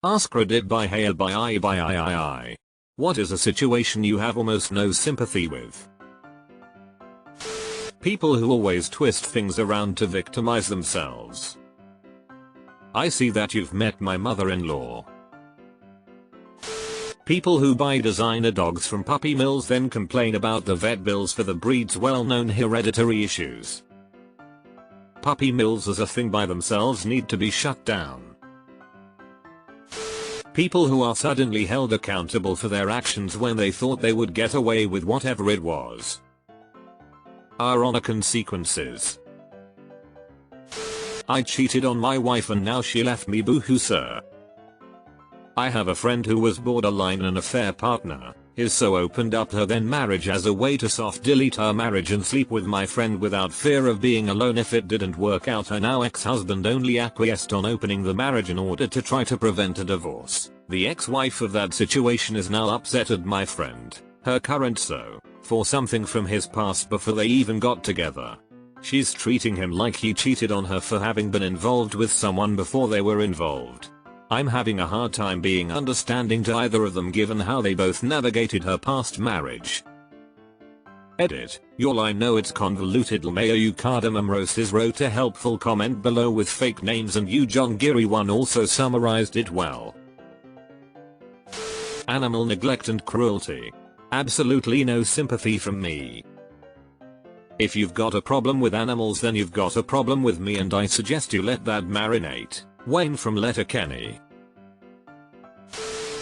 AskReddit by Hail by I. What is a situation you have almost no sympathy with? People who always twist things around to victimize themselves. I see that you've met my mother-in-law. People who buy designer dogs from puppy mills then complain about the vet bills for the breed's well-known hereditary issues. Puppy mills as a thing by themselves need to be shut down. People who are suddenly held accountable for their actions when they thought they would get away with whatever it was. Ironic consequences. I cheated on my wife and now she left me, boo-hoo sir. I have a friend who was borderline an affair partner. His so opened up her then marriage as a way to soft delete her marriage and sleep with my friend without fear of being alone if it didn't work out. Her now ex-husband only acquiesced on opening the marriage in order to try to prevent a divorce. The ex-wife of that situation is now upset at my friend, her current for something from his past before they even got together. She's treating him like he cheated on her for having been involved with someone before they were involved. I'm having a hard time being understanding to either of them given how they both navigated her past marriage. Edit. Y'all, I know it's convoluted. Lmaya you Cardamom Roses wrote a helpful comment below with fake names and you John Giri one also summarized it well. Animal neglect and cruelty. Absolutely no sympathy from me. If you've got a problem with animals then you've got a problem with me and I suggest you let that marinate. Wayne from Letterkenny.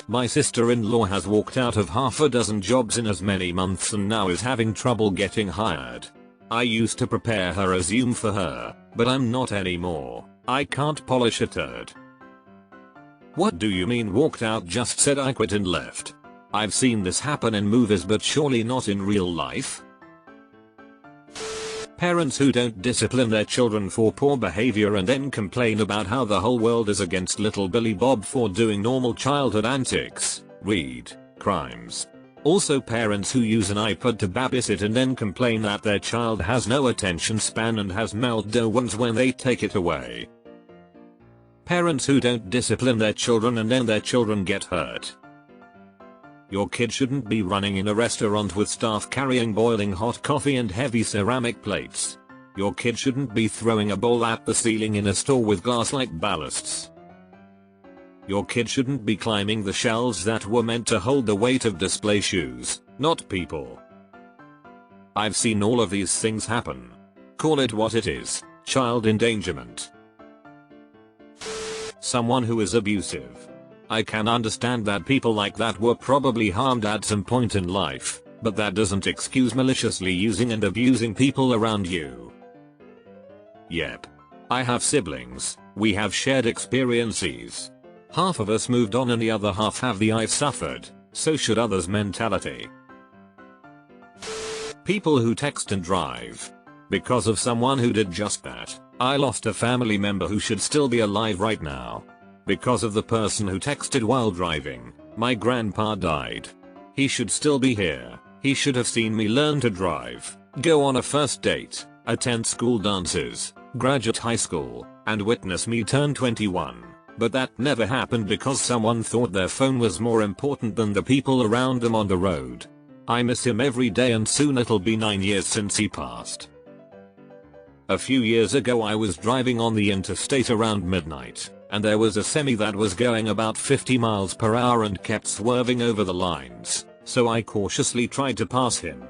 My sister-in-law has walked out of half a dozen jobs in as many months and now is having trouble getting hired. I used to prepare her resume for her, but I'm not anymore. I can't polish a turd. What do you mean walked out? Just said I quit and left. I've seen this happen in movies but surely not in real life. Parents who don't discipline their children for poor behavior and then complain about how the whole world is against little Billy Bob for doing normal childhood antics. Read crimes. Also parents who use an iPad to babysit and then complain that their child has no attention span and has meltdowns when they take it away. Parents who don't discipline their children and then their children get hurt. Your kid shouldn't be running in a restaurant with staff carrying boiling hot coffee and heavy ceramic plates. Your kid shouldn't be throwing a bowl at the ceiling in a store with glass-like ballasts. Your kid shouldn't be climbing the shelves that were meant to hold the weight of display shoes, not people. I've seen all of these things happen. Call it what it is, child endangerment. Someone who is abusive. I can understand that people like that were probably harmed at some point in life, but that doesn't excuse maliciously using and abusing people around you. Yep. I have siblings, we have shared experiences. Half of us moved on and the other half have the I've suffered, so should others mentality. People who text and drive. Because of someone who did just that, I lost a family member who should still be alive right now. Because of the person who texted while driving, my grandpa died. He should still be here. He should have seen me learn to drive, go on a first date, attend school dances, graduate high school, and witness me turn 21. But that never happened because someone thought their phone was more important than the people around them on the road. I miss him every day and soon it'll be 9 years since he passed. A few years ago I was driving on the interstate around midnight. And there was a semi that was going about 50 miles per hour and kept swerving over the lines, so I cautiously tried to pass him.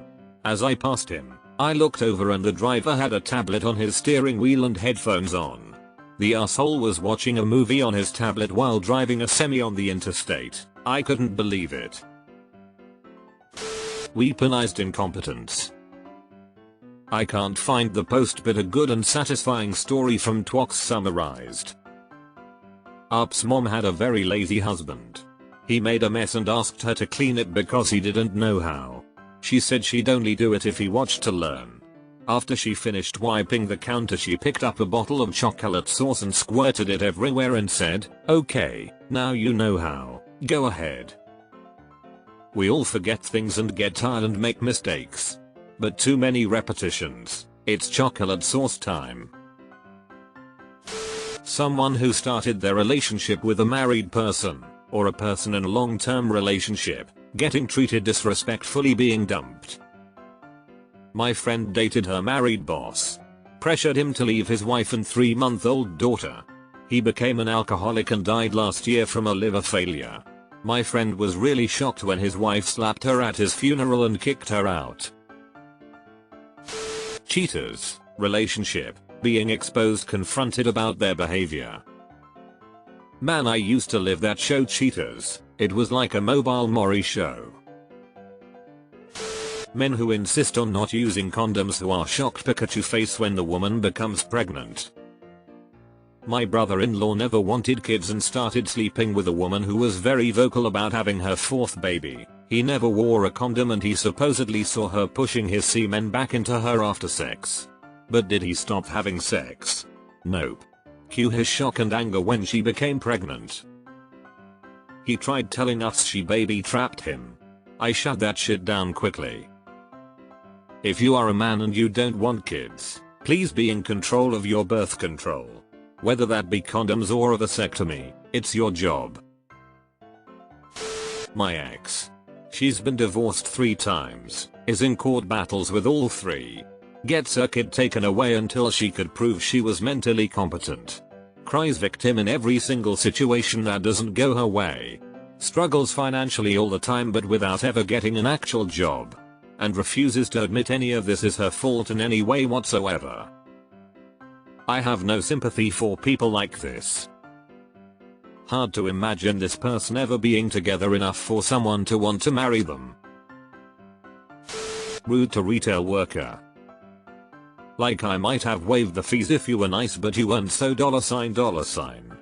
As I passed him, I looked over and the driver had a tablet on his steering wheel and headphones on. The asshole was watching a movie on his tablet while driving a semi on the interstate. I couldn't believe it. Weaponized incompetence. I can't find the post but a good and satisfying story from Twox summarized. Up's mom had a very lazy husband. He made a mess and asked her to clean it because he didn't know how. She said she'd only do it if he watched to learn. After she finished wiping the counter she picked up a bottle of chocolate sauce and squirted it everywhere and said, "Okay, now you know how, go ahead." We all forget things and get tired and make mistakes. But too many repetitions, it's chocolate sauce time. Someone who started their relationship with a married person, or a person in a long-term relationship, getting treated disrespectfully, being dumped. My friend dated her married boss. Pressured him to leave his wife and 3-month-old daughter. He became an alcoholic and died last year from a liver failure. My friend was really shocked when his wife slapped her at his funeral and kicked her out. Cheaters, relationship, being exposed, confronted about their behavior. Man, I used to live that show Cheaters. It was like a mobile Maury show. Men who insist on not using condoms, who are shocked Pikachu face when the woman becomes pregnant. My brother-in-law never wanted kids and started sleeping with a woman who was very vocal about having her 4th baby. He never wore a condom and he supposedly saw her pushing his semen back into her after sex. But did he stop having sex? Nope. Cue his shock and anger when she became pregnant. He tried telling us she baby trapped him. I shut that shit down quickly. If you are a man and you don't want kids, please be in control of your birth control. Whether that be condoms or a vasectomy, it's your job. My ex. She's been divorced 3 times, is in court battles with all 3. Gets her kid taken away until she could prove she was mentally competent. Cries victim in every single situation that doesn't go her way. Struggles financially all the time but without ever getting an actual job. And refuses to admit any of this is her fault in any way whatsoever. I have no sympathy for people like this. Hard to imagine this person ever being together enough for someone to want to marry them. Rude to retail worker. Like I might have waived the fees if you were nice but you weren't, so $.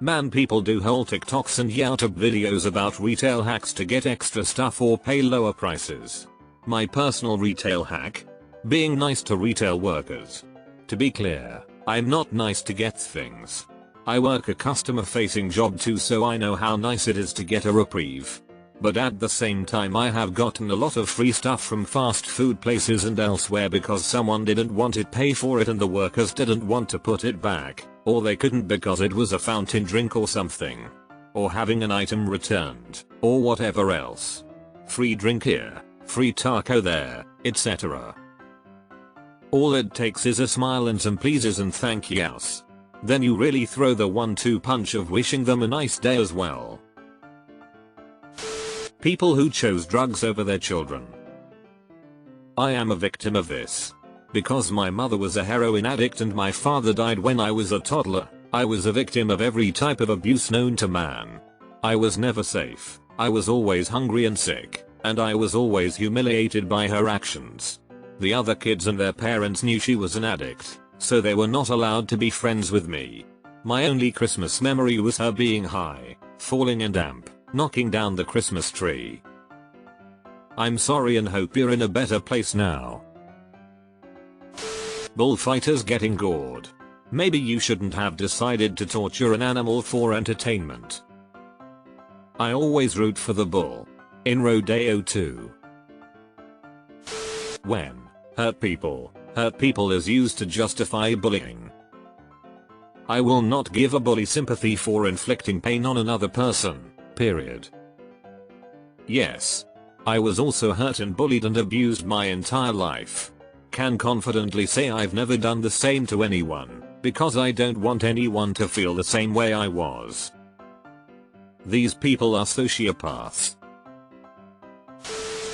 Man, people do whole TikToks and YouTube videos about retail hacks to get extra stuff or pay lower prices. My personal retail hack? Being nice to retail workers. To be clear, I'm not nice to get things. I work a customer facing job too, so I know how nice it is to get a reprieve. But at the same time, I have gotten a lot of free stuff from fast food places and elsewhere because someone didn't want it, pay for it, and the workers didn't want to put it back, or they couldn't because it was a fountain drink or something. Or having an item returned, or whatever else. Free drink here, free taco there, etc. All it takes is a smile and some pleases and thank yous. Then you really throw the 1-2 punch of wishing them a nice day as well. People who chose drugs over their children. I am a victim of this. Because my mother was a heroin addict and my father died when I was a toddler, I was a victim of every type of abuse known to man. I was never safe, I was always hungry and sick, and I was always humiliated by her actions. The other kids and their parents knew she was an addict, so they were not allowed to be friends with me. My only Christmas memory was her being high, falling and damp, knocking down the Christmas tree. I'm sorry and hope you're in a better place now. Bullfighters getting gored. Maybe you shouldn't have decided to torture an animal for entertainment. I always root for the bull. In Rodeo 2. When hurt people is used to justify bullying. I will not give a bully sympathy for inflicting pain on another person, period. Yes. I was also hurt and bullied and abused my entire life. Can confidently say I've never done the same to anyone, because I don't want anyone to feel the same way I was. These people are sociopaths.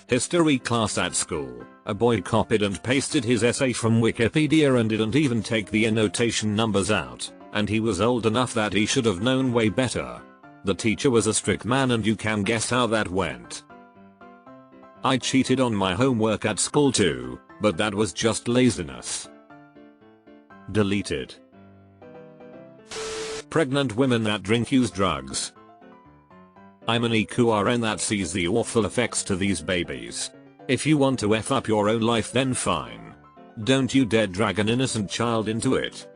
History class at school, a boy copied and pasted his essay from Wikipedia and didn't even take the annotation numbers out, and he was old enough that he should have known way better. The teacher was a strict man and you can guess how that went. I cheated on my homework at school too, but that was just laziness. Deleted. Pregnant women that drink use drugs. I'm an EQRN that sees the awful effects to these babies. If you want to F up your own life then fine. Don't you dare drag an innocent child into it.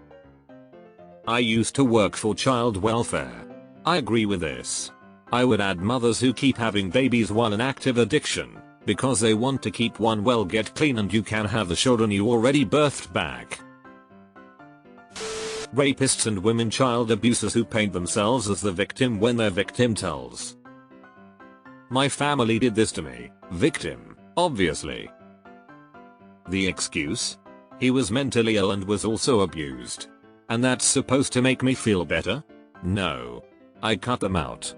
I used to work for child welfare. I agree with this. I would add mothers who keep having babies while in active addiction, because they want to keep one well, get clean, and you can have the children you already birthed back. Rapists and women child abusers who paint themselves as the victim when their victim tells. My family did this to me. Victim, obviously. The excuse? He was mentally ill and was also abused. And that's supposed to make me feel better? No. I cut them out.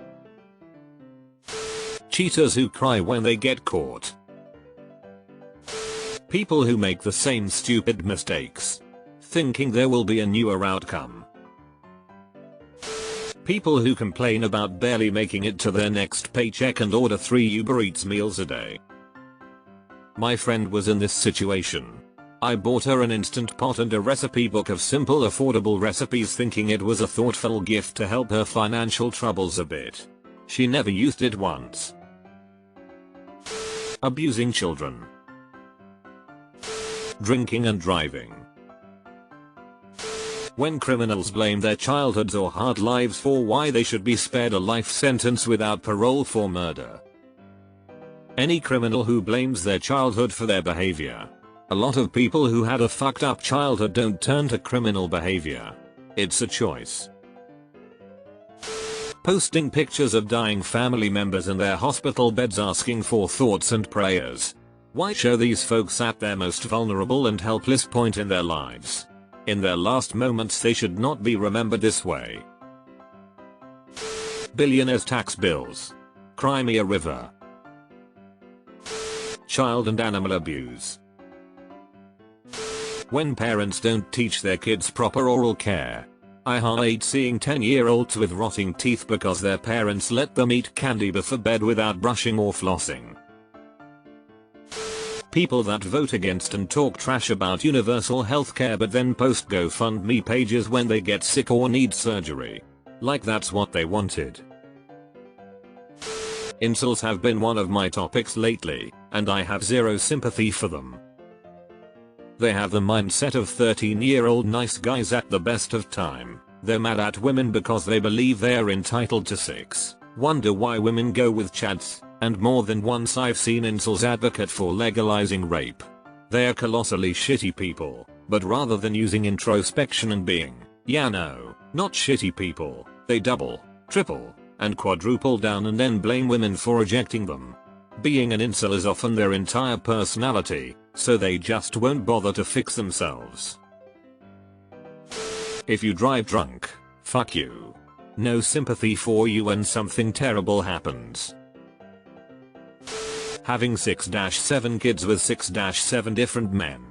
Cheaters who cry when they get caught. People who make the same stupid mistakes, thinking there will be a newer outcome. People who complain about barely making it to their next paycheck and order 3 Uber Eats meals a day. My friend was in this situation. I bought her an Instant Pot and a recipe book of simple affordable recipes thinking it was a thoughtful gift to help her financial troubles a bit. She never used it once. Abusing children. Drinking and driving. When criminals blame their childhoods or hard lives for why they should be spared a life sentence without parole for murder. Any criminal who blames their childhood for their behavior. A lot of people who had a fucked up childhood don't turn to criminal behavior. It's a choice. Posting pictures of dying family members in their hospital beds asking for thoughts and prayers. Why show these folks at their most vulnerable and helpless point in their lives? In their last moments they should not be remembered this way. Billionaires' tax bills. Crimea River. Child and animal abuse. When parents don't teach their kids proper oral care. I hate seeing 10-year-olds with rotting teeth because their parents let them eat candy before bed without brushing or flossing. People that vote against and talk trash about universal healthcare but then post GoFundMe pages when they get sick or need surgery. Like that's what they wanted. Incels have been one of my topics lately, and I have zero sympathy for them. They have the mindset of 13-year-old nice guys at the best of time. They're mad at women because they believe they are entitled to sex. Wonder why women go with chads, and more than once I've seen incels advocate for legalizing rape. They are colossally shitty people, but rather than using introspection and being, yeah no, not shitty people, they double, triple, and quadruple down and then blame women for rejecting them. Being an incel is often their entire personality, so they just won't bother to fix themselves. If you drive drunk, fuck you. No sympathy for you when something terrible happens. Having 6-7 kids with 6-7 different men.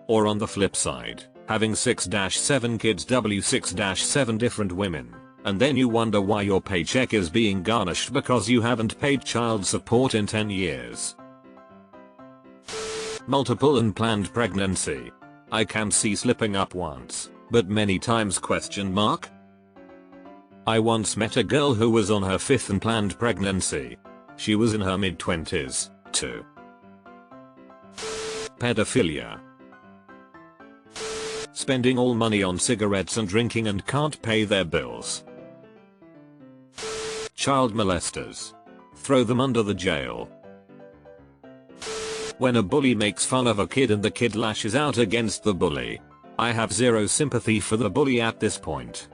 Or on the flip side, having 6-7 kids W6-7 different women. And then you wonder why your paycheck is being garnished because you haven't paid child support in 10 years. Multiple unplanned pregnancy. I can see slipping up once, but many times ? I once met a girl who was on her 5th unplanned pregnancy. She was in her mid-20s, too. Pedophilia. Spending all money on cigarettes and drinking and can't pay their bills. Child molesters. Throw them under the jail. When a bully makes fun of a kid and the kid lashes out against the bully. I have zero sympathy for the bully at this point.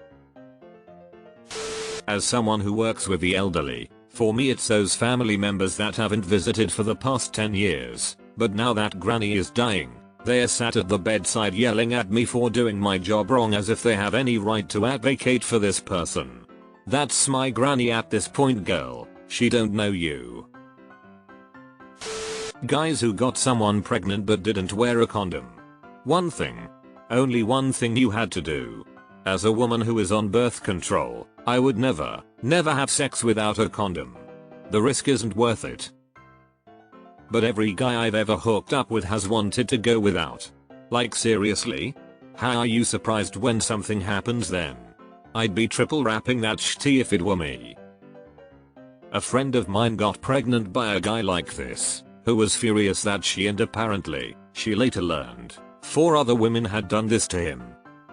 As someone who works with the elderly, for me it's those family members that haven't visited for the past 10 years, but now that granny is dying, they are sat at the bedside yelling at me for doing my job wrong as if they have any right to advocate for this person. That's my granny at this point, girl, she don't know you. Guys who got someone pregnant but didn't wear a condom. One thing. Only one thing you had to do. As a woman who is on birth control, I would never have sex without a condom. The risk isn't worth it. But every guy I've ever hooked up with has wanted to go without. Like seriously? How are you surprised when something happens then? I'd be triple wrapping that shitty if it were me. A friend of mine got pregnant by a guy like this, who was furious that she and apparently, she later learned, 4 other women had done this to him.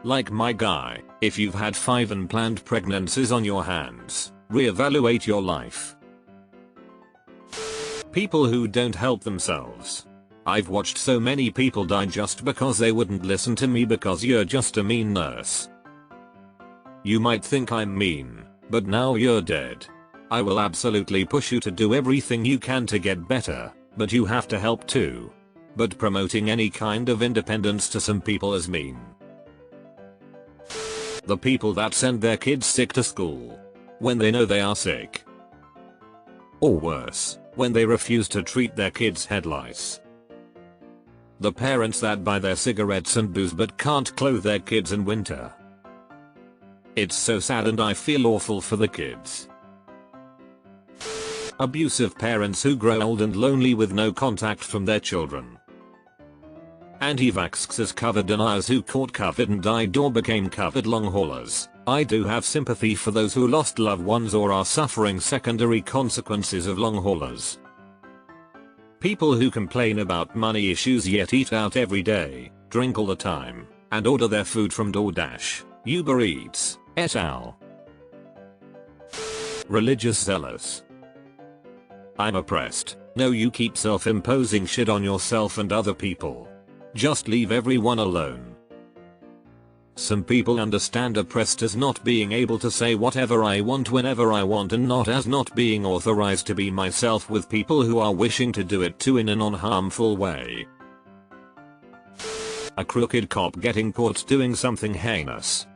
Like my guy, if you've had 5 unplanned pregnancies on your hands, reevaluate your life. People who don't help themselves. I've watched so many people die just because they wouldn't listen to me because you're just a mean nurse. You might think I'm mean, but now you're dead. I will absolutely push you to do everything you can to get better, but you have to help too. But promoting any kind of independence to some people is mean. The people that send their kids sick to school when they know they are sick. Or worse, when they refuse to treat their kids' head lice. The parents that buy their cigarettes and booze but can't clothe their kids in winter. It's so sad and I feel awful for the kids. Abusive parents who grow old and lonely with no contact from their children. Anti-vaxxers, COVID deniers who caught COVID and died or became COVID long haulers. I do have sympathy for those who lost loved ones or are suffering secondary consequences of long haulers. People who complain about money issues yet eat out every day, drink all the time, and order their food from DoorDash, Uber Eats, et al. Religious zealous. I'm oppressed. No, you keep self-imposing shit on yourself and other people. Just leave everyone alone. Some people understand oppressed as not being able to say whatever I want whenever I want and not as not being authorized to be myself with people who are wishing to do it too in a non-harmful way. A crooked cop getting caught doing something heinous.